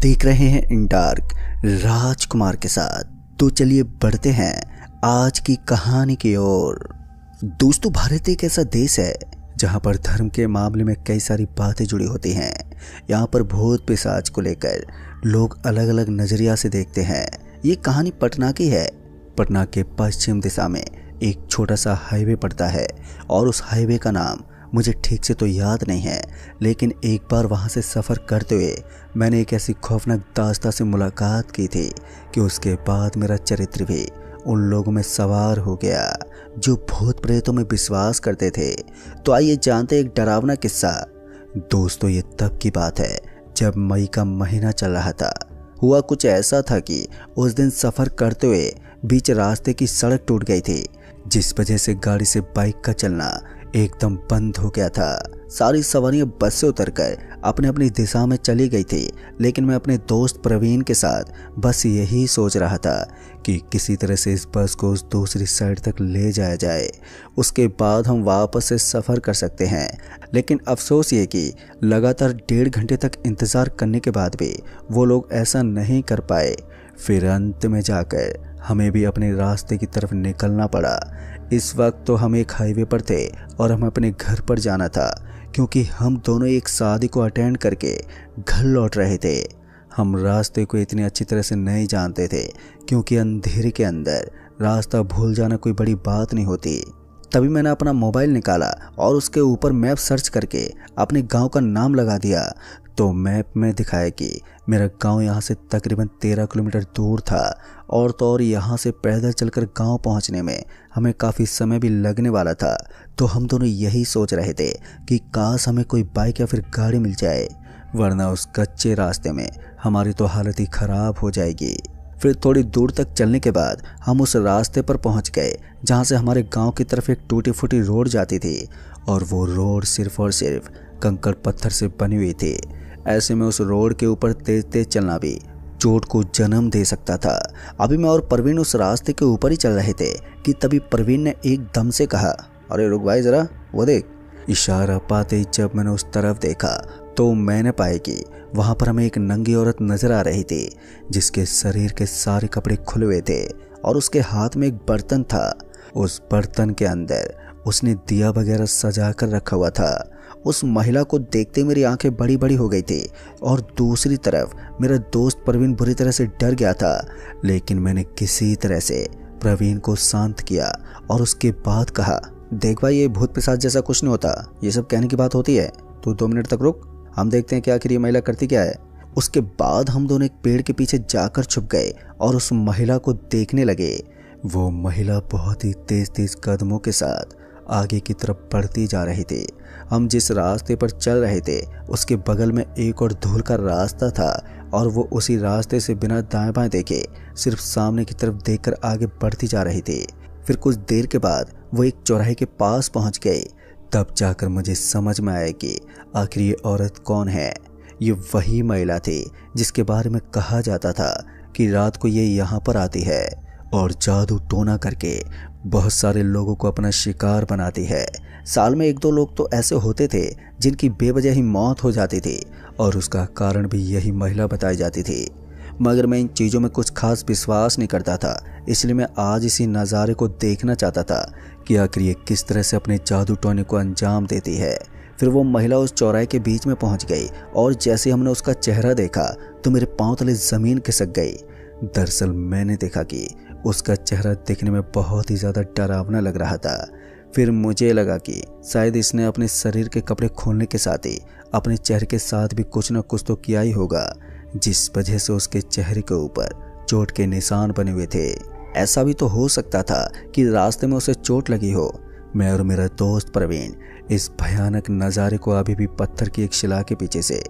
देख रहे हैं इन डार्क राजकुमार के साथ। तो चलिए बढ़ते हैं आज की कहानी की ओर। दोस्तों, भारत एक ऐसा देश है जहां पर धर्म के मामले में कई सारी बातें जुड़ी होती हैं। यहाँ पर भूत पिशाच को लेकर लोग अलग अलग नजरिया से देखते हैं। ये कहानी पटना की है। पटना के पश्चिम दिशा में एक छोटा सा हाईवे पड़ता है और उस हाईवे का नाम मुझे ठीक से तो याद नहीं है, लेकिन एक बार वहाँ से सफ़र करते हुए मैंने एक ऐसी खौफनाक दास्तां से मुलाकात की थी कि उसके बाद मेरा चरित्र भी उन लोगों में सवार हो गया जो भूत प्रेतों में विश्वास करते थे। तो आइए जानते एक डरावना किस्सा। दोस्तों, ये तब की बात है जब मई का महीना चल रहा था। हुआ कुछ ऐसा था कि उस दिन सफ़र करते हुए बीच रास्ते की सड़क टूट गई थी, जिस वजह से गाड़ी से बाइक का चलना एकदम बंद हो गया था। सारी सवारियां बस से उतरकर अपने अपनी दिशा में चली गई थी, लेकिन मैं अपने दोस्त प्रवीण के साथ बस यही सोच रहा था कि किसी तरह से इस बस को उस दूसरी साइड तक ले जाया जाए, उसके बाद हम वापस से सफ़र कर सकते हैं। लेकिन अफसोस ये कि लगातार 1.5 घंटे तक इंतज़ार करने के बाद भी वो लोग ऐसा नहीं कर पाए। फिर अंत में जाकर हमें भी अपने रास्ते की तरफ निकलना पड़ा। इस वक्त तो हम एक हाईवे पर थे और हमें अपने घर पर जाना था, क्योंकि हम दोनों एक शादी को अटेंड करके घर लौट रहे थे। हम रास्ते को इतनी अच्छी तरह से नहीं जानते थे, क्योंकि अंधेरे के अंदर रास्ता भूल जाना कोई बड़ी बात नहीं होती। तभी मैंने अपना मोबाइल निकाला और उसके ऊपर मैप सर्च करके अपने गांव का नाम लगा दिया। तो मैप में दिखाया कि मेरा गांव यहाँ से तकरीबन 13 किलोमीटर दूर था, और तो और यहाँ से पैदल चलकर गांव पहुँचने में हमें काफ़ी समय भी लगने वाला था। तो हम दोनों यही सोच रहे थे कि काश हमें कोई बाइक या फिर गाड़ी मिल जाए, वरना उस कच्चे रास्ते में हमारी तो हालत ही ख़राब हो जाएगी। फिर थोड़ी दूर तक चलने के बाद हम उस रास्ते पर पहुंच गए जहां से हमारे गांव की तरफ एक टूटी फूटी रोड जाती थी, और वो रोड सिर्फ और सिर्फ कंकड़ पत्थर से बनी हुई थी। ऐसे में उस रोड के ऊपर तेज तेज चलना भी चोट को जन्म दे सकता था। अभी मैं और प्रवीण उस रास्ते के ऊपर ही चल रहे थे कि तभी प्रवीण ने एकदम से कहा, अरे रुक भाई जरा, वो देख। इशारा पाते ही जब मैंने उस तरफ देखा तो मैंने पाया कि वहाँ पर हमें एक नंगी औरत नजर आ रही थी, जिसके शरीर के सारे कपड़े खुले हुए थे और उसके हाथ में एक बर्तन था। उस बर्तन के अंदर उसने दिया वगैरह सजा कर रखा हुआ था। उस महिला को देखते मेरी आंखें बड़ी बड़ी हो गई थी, और दूसरी तरफ मेरा दोस्त प्रवीण बुरी तरह से डर गया था। लेकिन मैंने किसी तरह से प्रवीण को शांत किया और उसके बाद कहा, देख भाई, ये भूत पिशाच जैसा कुछ नहीं होता, ये सब कहने की बात होती है। तू 2 मिनट तक रुक, हम देखते हैं कि आखिर ये महिला करती क्या है। उसके बाद हम दोनों एक पेड़ के पीछे जाकर छुप गए और उस महिला को देखने लगे। वो महिला बहुत ही तेज तेज कदमों के साथ आगे की तरफ बढ़ती जा रही थी। हम जिस रास्ते पर चल रहे थे उसके बगल में एक और धूल का रास्ता था, और वो उसी रास्ते से बिना दाएं बाएं देखे सिर्फ सामने की तरफ देखकर आगे बढ़ती जा रही थी। फिर कुछ देर के बाद वो एक चौराहे के पास पहुंच गई। तब जाकर मुझे समझ में आया कि आखिर ये औरत कौन है। ये वही महिला थी जिसके बारे में कहा जाता था कि रात को ये यहाँ पर आती है और जादू टोना करके बहुत सारे लोगों को अपना शिकार बनाती है। साल में 1-2 लोग तो ऐसे होते थे जिनकी बेवजह ही मौत हो जाती थी, और उसका कारण भी यही महिला बताई जाती थी। मगर मैं इन चीज़ों में कुछ खास विश्वास नहीं करता था, इसलिए मैं आज इसी नज़ारे को देखना चाहता था कि आखिर ये किस तरह से अपने जादू टोने को अंजाम देती है। फिर वो महिला उस चौराहे के बीच में पहुंच गई, और जैसे हमने उसका चेहरा देखा तो मेरे पांव तले ज़मीन खिसक गई। दरअसल मैंने देखा कि उसका चेहरा देखने में बहुत ही ज़्यादा डरावना लग रहा था। फिर मुझे लगा कि शायद इसने अपने शरीर के कपड़े खोलने के साथ ही अपने चेहरे के साथ भी कुछ न कुछ तो किया ही होगा, जिस वजह से उसके चेहरे के ऊपर चोट के निशान बने हुए थे। ऐसा भी तो हो सकता था कि रास्ते में उसे चोट लगी हो। मैं और मेरा दोस्त प्रवीण इस भयानक नज़ारे को अभी भी पत्थर की एक शिला के पीछे से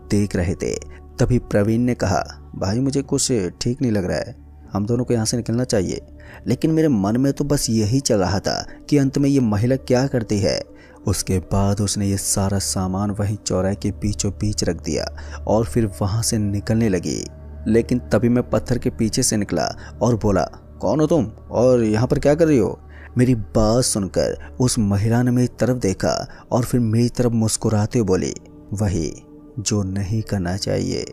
देख रहे थे। तभी प्रवीण ने कहा, भाई मुझे कुछ ठीक नहीं लग रहा है, हम दोनों को यहाँ से निकलना चाहिए। लेकिन मेरे मन में तो बस यही चल रहा था कि अंत में ये महिला क्या करती है। उसके बाद उसने ये सारा सामान वहीं चौराहे के बीचों बीच रख दिया और फिर वहाँ से निकलने लगी। लेकिन तभी मैं पत्थर के पीछे से निकला और बोला, कौन हो तुम और यहाँ पर क्या कर रही हो? मेरी बात सुनकर उस महिला ने मेरी तरफ देखा और फिर मेरी तरफ मुस्कुराते हुए बोली, वही जो नहीं करना चाहिए।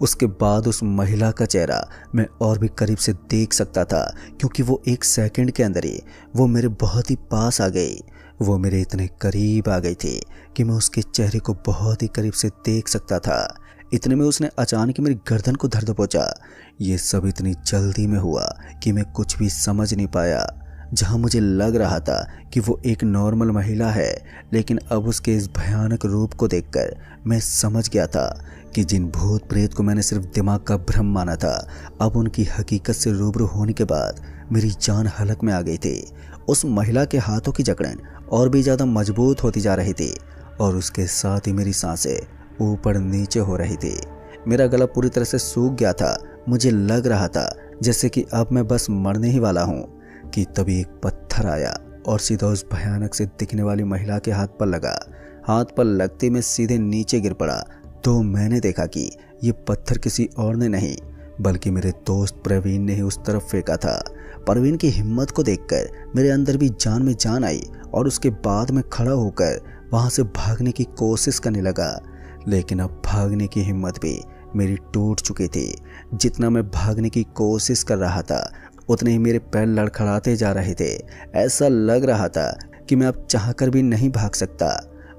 उसके बाद उस महिला का चेहरा मैं और भी करीब से देख सकता था, क्योंकि वो एक सेकंड के अंदर ही वो मेरे बहुत ही पास आ गई। वो मेरे इतने करीब आ गई थी कि मैं उसके चेहरे को बहुत ही करीब से देख सकता था। इतने में उसने अचानक मेरी गर्दन को धर दबोचा। ये सब इतनी जल्दी में हुआ कि मैं कुछ भी समझ नहीं पाया। जहाँ मुझे लग रहा था कि वो एक नॉर्मल महिला है, लेकिन अब उसके इस भयानक रूप को देखकर मैं समझ गया था कि जिन भूत प्रेत को मैंने सिर्फ दिमाग का भ्रम माना था, अब उनकी हकीकत से रूबरू होने के बाद मेरी जान हलक में आ गई थी। उस महिला के हाथों की जकड़न और भी ज़्यादा मजबूत होती जा रही थी और उसके साथ ही मेरी सांसें ऊपर नीचे हो रही थी। मेरा गला पूरी तरह से सूख गया था। मुझे लग रहा था जैसे कि अब मैं बस मरने ही वाला हूँ कि तभी एक पत्थर आया और सीधा उस भयानक से दिखने वाली महिला के हाथ पर लगा। हाथ पर लगते में सीधे नीचे गिर पड़ा तो मैंने देखा कि ये पत्थर किसी और ने नहीं बल्कि मेरे दोस्त प्रवीण ने ही उस तरफ फेंका था। प्रवीण की हिम्मत को देखकर मेरे अंदर भी जान में जान आई और उसके बाद मैं खड़ा होकर वहां से भागने की कोशिश करने लगा, लेकिन अब भागने की हिम्मत भी मेरी टूट चुकी थी। जितना मैं भागने की कोशिश कर रहा था उतने ही मेरे पैर लड़खड़ाते जा रहे थे। ऐसा लग रहा था कि मैं अब चाहकर भी नहीं भाग सकता।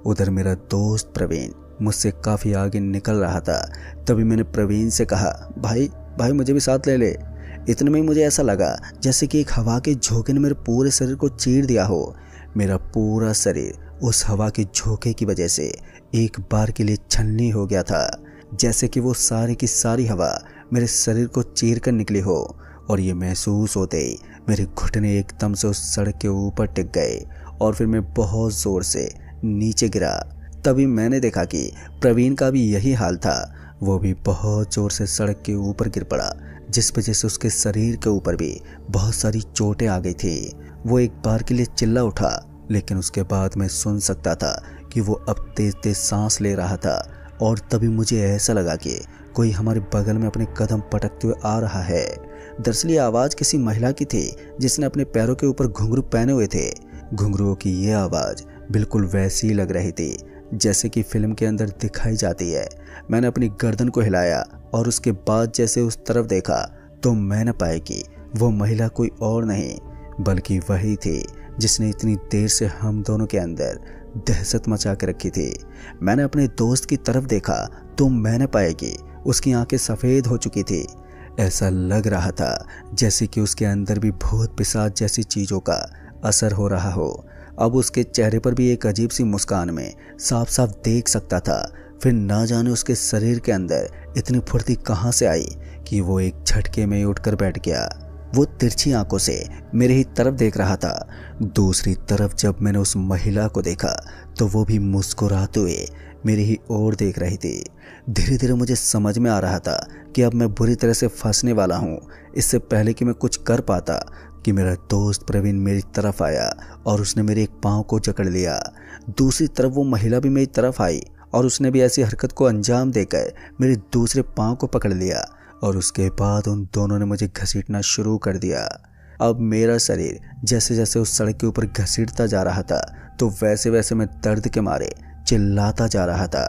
उधर मेरा दोस्त प्रवीण मुझसे काफ़ी आगे निकल रहा था। तभी मैंने प्रवीण से कहा, भाई मुझे भी साथ ले ले। इतने में ही मुझे ऐसा लगा जैसे कि एक हवा के झोंके ने मेरे पूरे शरीर को चीर दिया हो। मेरा पूरा शरीर उस हवा के झोंके की वजह से एक बार के लिए छलनी हो गया था, जैसे कि वो सारी की सारी हवा मेरे शरीर को चीर कर निकली हो। और ये महसूस होते ही मेरे घुटने एकदम से उस सड़क के ऊपर टिक गए और फिर मैं बहुत ज़ोर से नीचे गिरा। तभी मैंने देखा कि प्रवीण का भी यही हाल था। वो भी बहुत ज़ोर से सड़क के ऊपर गिर पड़ा, जिस वजह से उसके शरीर के ऊपर भी बहुत सारी चोटें आ गई थी। वो एक बार के लिए चिल्ला उठा, लेकिन उसके बाद मैं सुन सकता था कि वो अब तेज तेज सांस ले रहा था। और तभी मुझे ऐसा लगा कि कोई हमारे बगल में अपने कदम पटकते हुए आ रहा है। दरअसल ये आवाज़ किसी महिला की थी जिसने अपने पैरों के ऊपर घुंघरू पहने हुए थे। घुंघरुओं की ये आवाज़ बिल्कुल वैसी लग रही थी जैसे कि फिल्म के अंदर दिखाई जाती है। मैंने अपनी गर्दन को हिलाया और उसके बाद जैसे उस तरफ देखा तो मैंने पाया कि वो महिला कोई और नहीं बल्कि वही थी जिसने इतनी देर से हम दोनों के अंदर दहशत मचा के रखी थी। मैंने अपने दोस्त की तरफ देखा तो मैंने पाया कि उसकी आंखें सफ़ेद हो चुकी थी। ऐसा लग रहा था जैसे कि उसके अंदर भी भूत पिशाच जैसी चीज़ों का असर हो रहा हो। अब उसके चेहरे पर भी एक अजीब सी मुस्कान में साफ साफ देख सकता था। फिर ना जाने उसके शरीर के अंदर इतनी फुर्ती कहाँ से आई कि वो एक झटके में उठकर बैठ गया। वो तिरछी आंखों से मेरे ही तरफ देख रहा था। दूसरी तरफ जब मैंने उस महिला को देखा तो वो भी मुस्कुराते हुए मेरी ही ओर देख रही थी। धीरे धीरे मुझे समझ में आ रहा था कि अब मैं बुरी तरह से फंसने वाला हूँ। इससे पहले कि मैं कुछ कर पाता कि मेरा दोस्त प्रवीण मेरी तरफ आया और उसने मेरे एक पाँव को जकड़ लिया। दूसरी तरफ वो महिला भी मेरी तरफ आई और उसने भी ऐसी हरकत को अंजाम देकर मेरे दूसरे पाँव को पकड़ लिया और उसके बाद उन दोनों ने मुझे घसीटना शुरू कर दिया। अब मेरा शरीर जैसे जैसे उस सड़क के ऊपर घसीटता जा रहा था तो वैसे वैसे मैं दर्द के मारे चिल्लाता जा रहा था।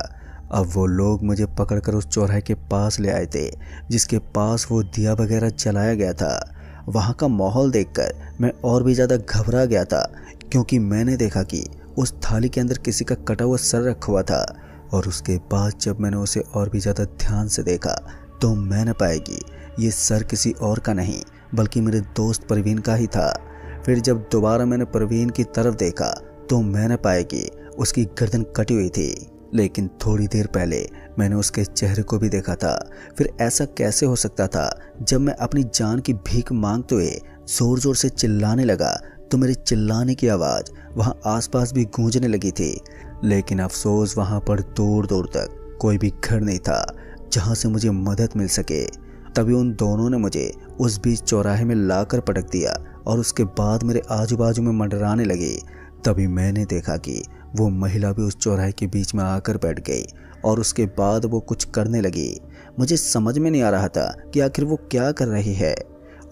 अब वो लोग मुझे पकड़कर उस चौराहे के पास ले आए थे जिसके पास वो दिया वगैरह जलाया गया था। वहाँ का माहौल देखकर मैं और भी ज़्यादा घबरा गया था, क्योंकि मैंने देखा कि उस थाली के अंदर किसी का कटा हुआ सर रखा हुआ था। और उसके बाद जब मैंने उसे और भी ज़्यादा ध्यान से देखा तो मैंने पाया कि ये सर किसी और का नहीं बल्कि मेरे दोस्त प्रवीण का ही था। फिर जब दोबारा मैंने प्रवीण की तरफ देखा तो मैंने पाया कि उसकी गर्दन कटी हुई थी, लेकिन थोड़ी देर पहले मैंने उसके चेहरे को भी देखा था। फिर ऐसा कैसे हो सकता था? जब मैं अपनी जान की भीख मांगते हुए जोर जोर से चिल्लाने लगा तो मेरे चिल्लाने की आवाज़ वहाँ आसपास भी गूंजने लगी थी। लेकिन अफसोस वहाँ पर दूर दूर तक कोई भी घर नहीं था जहाँ से मुझे मदद मिल सके। तभी उन दोनों ने मुझे उस बीच चौराहे में लाकर पटक दिया और उसके बाद मेरे आजू बाजू में मंडराने लगी। तभी मैंने देखा कि वो महिला भी उस चौराहे के बीच में आकर बैठ गई और उसके बाद वो कुछ करने लगी। मुझे समझ में नहीं आ रहा था कि आखिर वो क्या कर रही है।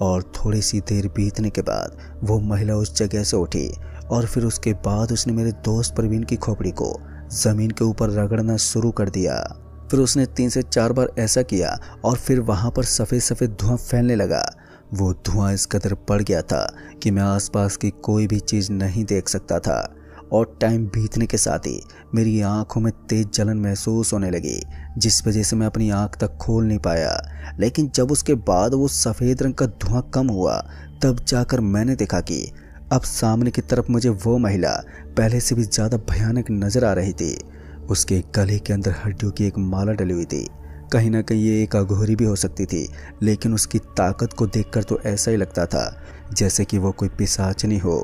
और थोड़ी सी देर बीतने के बाद वो महिला उस जगह से उठी और फिर उसके बाद उसने मेरे दोस्त प्रवीण की खोपड़ी को ज़मीन के ऊपर रगड़ना शुरू कर दिया। फिर उसने 3 से 4 बार ऐसा किया और फिर वहाँ पर सफ़ेद सफ़ेद धुआं फैलने लगा। वो धुआं इस कदर बढ़ गया था कि मैं आसपास की कोई भी चीज़ नहीं देख सकता था और टाइम बीतने के साथ ही मेरी आंखों में तेज जलन महसूस होने लगी, जिस वजह से मैं अपनी आंख तक खोल नहीं पाया। लेकिन जब उसके बाद वो सफ़ेद रंग का धुआं कम हुआ तब जाकर मैंने देखा कि अब सामने की तरफ मुझे वो महिला पहले से भी ज़्यादा भयानक नज़र आ रही थी। उसके गले के अंदर हड्डियों की एक माला डली हुई थी। कहीं ना कहीं ये एक अघोरी भी हो सकती थी, लेकिन उसकी ताकत को देखकर तो ऐसा ही लगता था जैसे कि वो कोई पिशाचनी हो।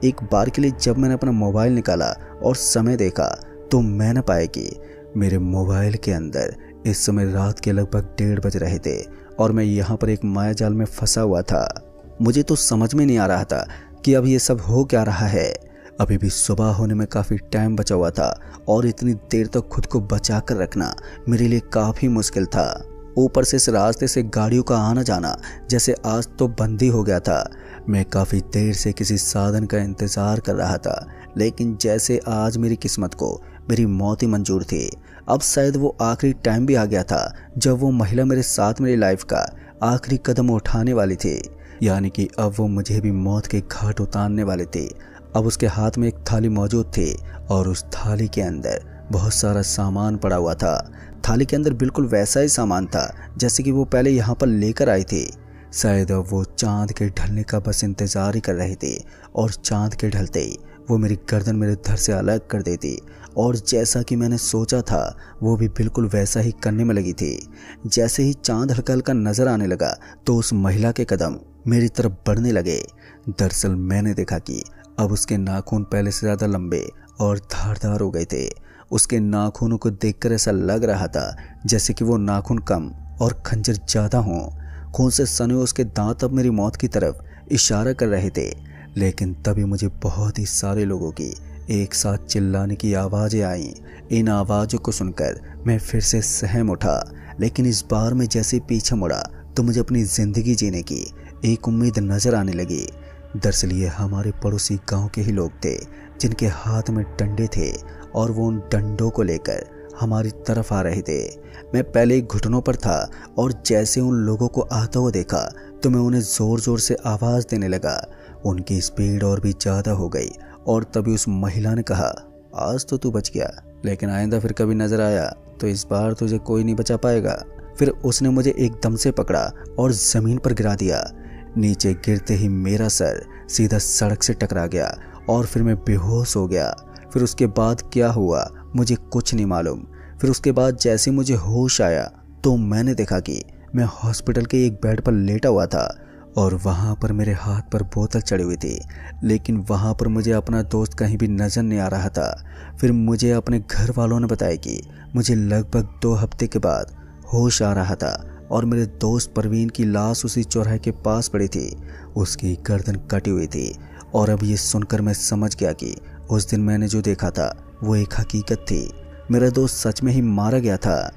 एक बार के लिए जब मैंने अपना मोबाइल निकाला और समय देखा तो मैंने पाया कि मेरे मोबाइल के अंदर इस समय रात के लगभग 1:30 बज रहे थे और मैं यहाँ पर एक मायाजाल में फंसा हुआ था। मुझे तो समझ में नहीं आ रहा था कि अब ये सब हो क्या रहा है। अभी भी सुबह होने में काफ़ी टाइम बचा हुआ था और इतनी देर तक खुद को बचा कर रखना मेरे लिए काफ़ी मुश्किल था। ऊपर से इस रास्ते से गाड़ियों का आना जाना जैसे आज तो बंद ही हो गया था। मैं काफ़ी देर से किसी साधन का इंतज़ार कर रहा था, लेकिन जैसे आज मेरी किस्मत को मेरी मौत ही मंजूर थी। अब शायद वो आखिरी टाइम भी आ गया था जब वो महिला मेरे साथ मेरी लाइफ का आखिरी कदम उठाने वाली थी, यानी कि अब वो मुझे भी मौत के घाट उतारने वाले थे। अब उसके हाथ में एक थाली मौजूद थी और उस थाली के अंदर बहुत सारा सामान पड़ा हुआ था। थाली के अंदर बिल्कुल वैसा ही सामान था जैसे कि वो पहले यहाँ पर लेकर आई थी। शायद अब वो चांद के ढलने का बस इंतज़ार ही कर रही थी और चांद के ढलते ही वो मेरी गर्दन मेरे धड़ से अलग कर देती और जैसा कि मैंने सोचा था वो भी बिल्कुल वैसा ही करने में लगी थी। जैसे ही चांद हल्का हल्का नज़र आने लगा तो उस महिला के कदम मेरी तरफ बढ़ने लगे। दरअसल मैंने देखा कि अब उसके नाखून पहले से ज़्यादा लंबे और धारदार हो गए थे। उसके नाखूनों को देखकर ऐसा लग रहा था जैसे कि वो नाखून कम और खंजर ज़्यादा हों। खून से सने उसके दांत अब मेरी मौत की तरफ इशारा कर रहे थे। लेकिन तभी मुझे बहुत ही सारे लोगों की एक साथ चिल्लाने की आवाज़ें आईं। इन आवाज़ों को सुनकर मैं फिर से सहम उठा, लेकिन इस बार मैं जैसे पीछे मुड़ा तो मुझे अपनी ज़िंदगी जीने की एक उम्मीद नज़र आने लगी। दरअसल ये हमारे पड़ोसी गांव के ही लोग थे जिनके हाथ में डंडे थे और वो उन डंडों को लेकर हमारी तरफ आ रहे थे। मैं पहले ही घुटनों पर था और जैसे उन लोगों को आता हुआ देखा तो मैं उन्हें ज़ोर ज़ोर से आवाज़ देने लगा। उनकी स्पीड और भी ज़्यादा हो गई और तभी उस महिला ने कहा, आज तो तू बच गया, लेकिन आइंदा फिर कभी नज़र आया तो इस बार तुझे कोई नहीं बचा पाएगा। फिर उसने मुझे एकदम से पकड़ा और ज़मीन पर गिरा दिया। नीचे गिरते ही मेरा सर सीधा सड़क से टकरा गया और फिर मैं बेहोश हो गया। फिर उसके बाद क्या हुआ मुझे कुछ नहीं मालूम। फिर उसके बाद जैसे मुझे होश आया तो मैंने देखा कि मैं हॉस्पिटल के एक बेड पर लेटा हुआ था और वहाँ पर मेरे हाथ पर बोतल चढ़ी हुई थी, लेकिन वहाँ पर मुझे अपना दोस्त कहीं भी नज़र नहीं आ रहा था। फिर मुझे अपने घर वालों ने बताया कि मुझे लगभग 2 हफ्ते के बाद होश आ रहा था और मेरे दोस्त परवीन की लाश उसी चौराहे के पास पड़ी थी। उसकी गर्दन कटी हुई थी और अब ये सुनकर मैं समझ गया कि उस दिन मैंने जो देखा था वो एक हकीकत थी। मेरा दोस्त सच में ही मारा गया था।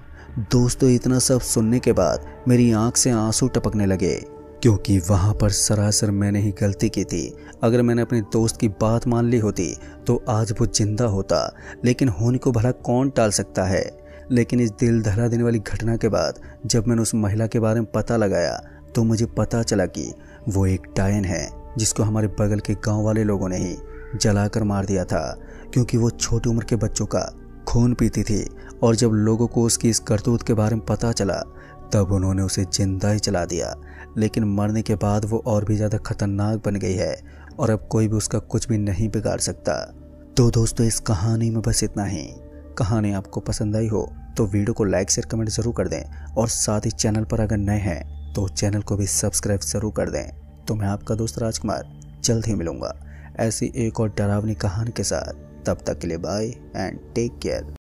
दोस्तों, इतना सब सुनने के बाद मेरी आंख से आंसू टपकने लगे, क्योंकि वहाँ पर सरासर मैंने ही गलती की थी। अगर मैंने अपने दोस्त की बात मान ली होती तो आज वो जिंदा होता, लेकिन होने को भला कौन टाल सकता है। लेकिन इस दिल दहला देने वाली घटना के बाद जब मैंने उस महिला के बारे में पता लगाया तो मुझे पता चला कि वो एक डायन है जिसको हमारे बगल के गांव वाले लोगों ने ही जलाकर मार दिया था, क्योंकि वो छोटी उम्र के बच्चों का खून पीती थी। और जब लोगों को उसकी इस करतूत के बारे में पता चला तब उन्होंने उसे जिंदा ही जला दिया। लेकिन मरने के बाद वो और भी ज़्यादा खतरनाक बन गई है और अब कोई भी उसका कुछ भी नहीं बिगाड़ सकता। तो दोस्तों, इस कहानी में बस इतना ही। कहानी आपको पसंद आई हो तो वीडियो को लाइक शेयर कमेंट ज़रूर कर दें और साथ ही चैनल पर अगर नए हैं तो चैनल को भी सब्सक्राइब ज़रूर कर दें। तो मैं आपका दोस्त राजकुमार जल्द ही मिलूँगा ऐसी एक और डरावनी कहानी के साथ। तब तक के लिए बाय एंड टेक केयर।